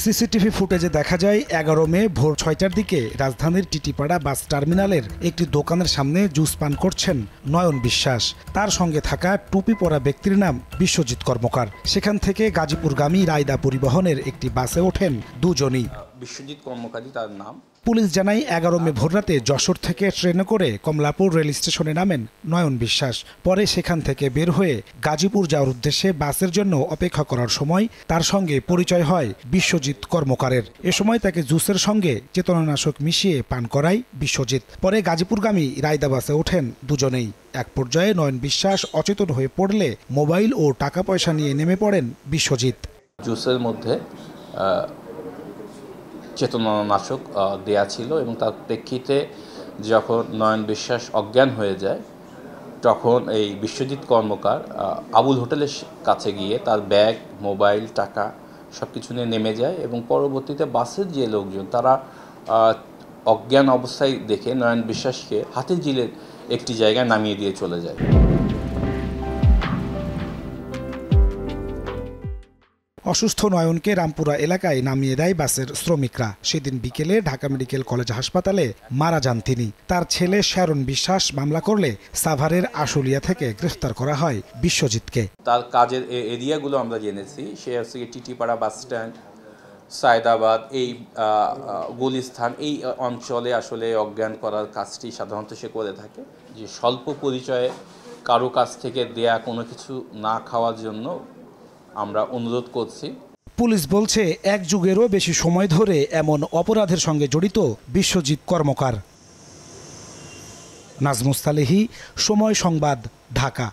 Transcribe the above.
CCTV ফুটেজে দেখা যায় ১১ মে ভোর ৬টার দিকে রাজধানীর টিটিপাড়া বাস টার্মিনালের একটি দোকানের সামনে জুস পান করছেন নয়ন বিশ্বাস। তার সঙ্গে থাকা টুপি পরা ব্যক্তির নাম বিশ্বজিৎ কর্মকার। সেখান থেকে গাজীপুরগামী রায়দা পরিবহনের একটি বাসে ওঠেন দুজনই। বিশ্বজিৎ কর্মকারী তার নাম। পুলিশ জানায় ১১ মে ভোররাতে যশোর থেকে ট্রেনে করে কমলাপুর রেল স্টেশনে নামেন নয়ন বিশ্বাস। পরে সেখান থেকে বের হয়ে গাজীপুর যাওয়ার উদ্দেশ্যে বাসের জন্য অপেক্ষা করার সময় তার সঙ্গে পরিচয় হয় বিশ্বজিৎ কর্মকারের। এ সময় তাকে জুসের সঙ্গে চেতনানাশক মিশিয়ে পান করায় বিশ্বজিৎ। পরে গাজীপুরগামী রায়দা বাসে ওঠেন দুজনেই। এক পর্যায়ে নয়ন বিশ্বাস অচেতন হয়ে পড়লে মোবাইল ও টাকা পয়সা নিয়ে নেমে পড়েন বিশ্বজিৎ। জুসের মধ্যে চেতনানাশক দেয়া ছিল এবং তার প্রেক্ষিতে যখন নয়ন বিশ্বাস অজ্ঞান হয়ে যায় তখন এই বিশ্বজিৎ কর্মকার আবুল হোটেলের কাছে গিয়ে তার ব্যাগ, মোবাইল, টাকা সব কিছু নিয়ে নেমে যায় এবং পরবর্তীতে বাসের যে লোকজন তারা অজ্ঞান অবস্থায় দেখে নয়ন বিশ্বাসকে হাতির ঝিলের একটি জায়গায় নামিয়ে দিয়ে চলে যায়। অসুস্থ নয়নকে রামপুরা এলাকায় নামিয়ে দেয় বাসের শ্রমিকরা। সেদিন বিকেলে ঢাকা মেডিকেল কলেজ হাসপাতালে মারা যান তিনি। তার ছেলে শারন বিশ্বাস মামলা করলে সাভারের আশুলিয়া থেকে গ্রেফতার করা হয় বিশ্বজিৎকে। তার কাজের এরিয়াগুলো আমরা জেনেছি। সে হচ্ছে টিটিপাড়া বাস স্ট্যান্ড, সায়দাবাদ, এই গুলিস্তান, এই অঞ্চলে আসলে অজ্ঞান করার কাজটি সাধারণত সে করে থাকে। যে স্বল্প পরিচয়ে কারো কাছ থেকে দেয়া কোনো কিছু না খাওয়ার জন্য আমরা অনুরোধ করছি। পুলিশ বলছে এক যুগেরও বেশি সময় ধরে এমন অপরাধের সঙ্গে জড়িত বিশ্বজিৎ কর্মকার। নাজমুস সালেহী, সময় সংবাদ, ঢাকা।